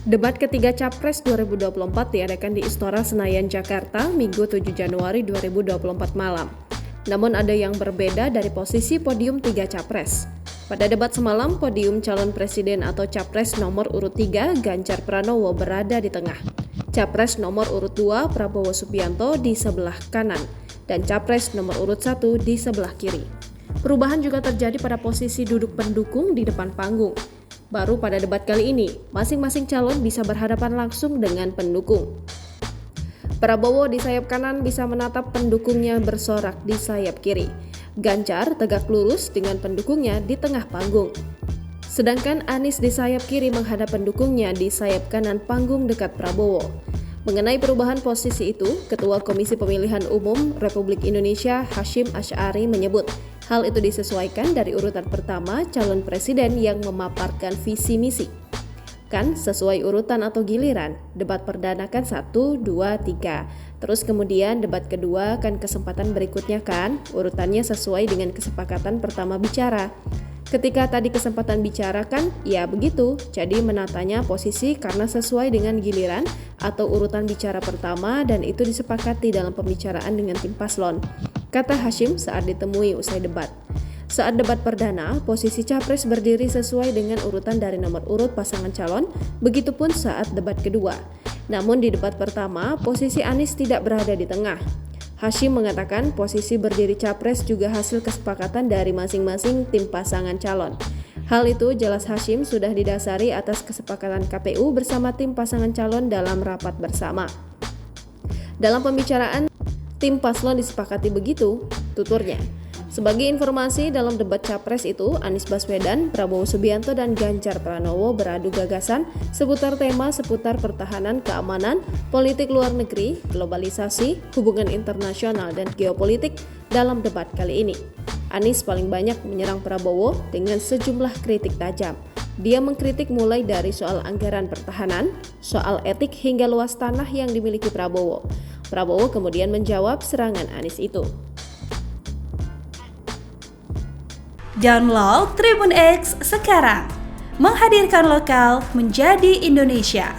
Debat ketiga Capres 2024 diadakan di Istora Senayan, Jakarta, Minggu 7 Januari 2024 malam. Namun ada yang berbeda dari posisi podium 3 Capres. Pada debat semalam, podium calon presiden atau Capres nomor urut 3, Ganjar Pranowo berada di tengah. Capres nomor urut 2, Prabowo Subianto di sebelah kanan, dan Capres nomor urut 1 di sebelah kiri. Perubahan juga terjadi pada posisi duduk pendukung di depan panggung. Baru pada debat kali ini, masing-masing calon bisa berhadapan langsung dengan pendukung. Prabowo di sayap kanan bisa menatap pendukungnya bersorak di sayap kiri. Ganjar tegak lurus dengan pendukungnya di tengah panggung. Sedangkan Anies di sayap kiri menghadap pendukungnya di sayap kanan panggung dekat Prabowo. Mengenai perubahan posisi itu, Ketua Komisi Pemilihan Umum Republik Indonesia Hasyim Asy'ari menyebut hal itu disesuaikan dari urutan pertama calon presiden yang memaparkan visi misi. Kan sesuai urutan atau giliran, debat perdana kan 1, 2, 3. Terus kemudian debat kedua kan kesempatan berikutnya kan, urutannya sesuai dengan kesepakatan pertama bicara. Ketika tadi kesempatan bicara kan, ya begitu, jadi menatanya posisi karena sesuai dengan giliran atau urutan bicara pertama dan itu disepakati dalam pembicaraan dengan tim paslon, kata Hasyim saat ditemui usai debat. Saat debat perdana, posisi Capres berdiri sesuai dengan urutan dari nomor urut pasangan calon, begitupun saat debat kedua. Namun di debat pertama, posisi Anies tidak berada di tengah. Hasyim mengatakan posisi berdiri Capres juga hasil kesepakatan dari masing-masing tim pasangan calon. Hal itu jelas Hasyim sudah didasari atas kesepakatan KPU bersama tim pasangan calon dalam rapat bersama. Dalam pembicaraan, tim paslon disepakati begitu, tuturnya. Sebagai informasi, dalam debat Capres itu, Anies Baswedan, Prabowo Subianto, dan Ganjar Pranowo beradu gagasan seputar tema seputar pertahanan, keamanan, politik luar negeri, globalisasi, hubungan internasional, dan geopolitik dalam debat kali ini. Anies paling banyak menyerang Prabowo dengan sejumlah kritik tajam. Dia mengkritik mulai dari soal anggaran pertahanan, soal etik hingga luas tanah yang dimiliki Prabowo. Prabowo kemudian menjawab serangan Anies itu. Download Tribun X sekarang, menghadirkan lokal menjadi Indonesia.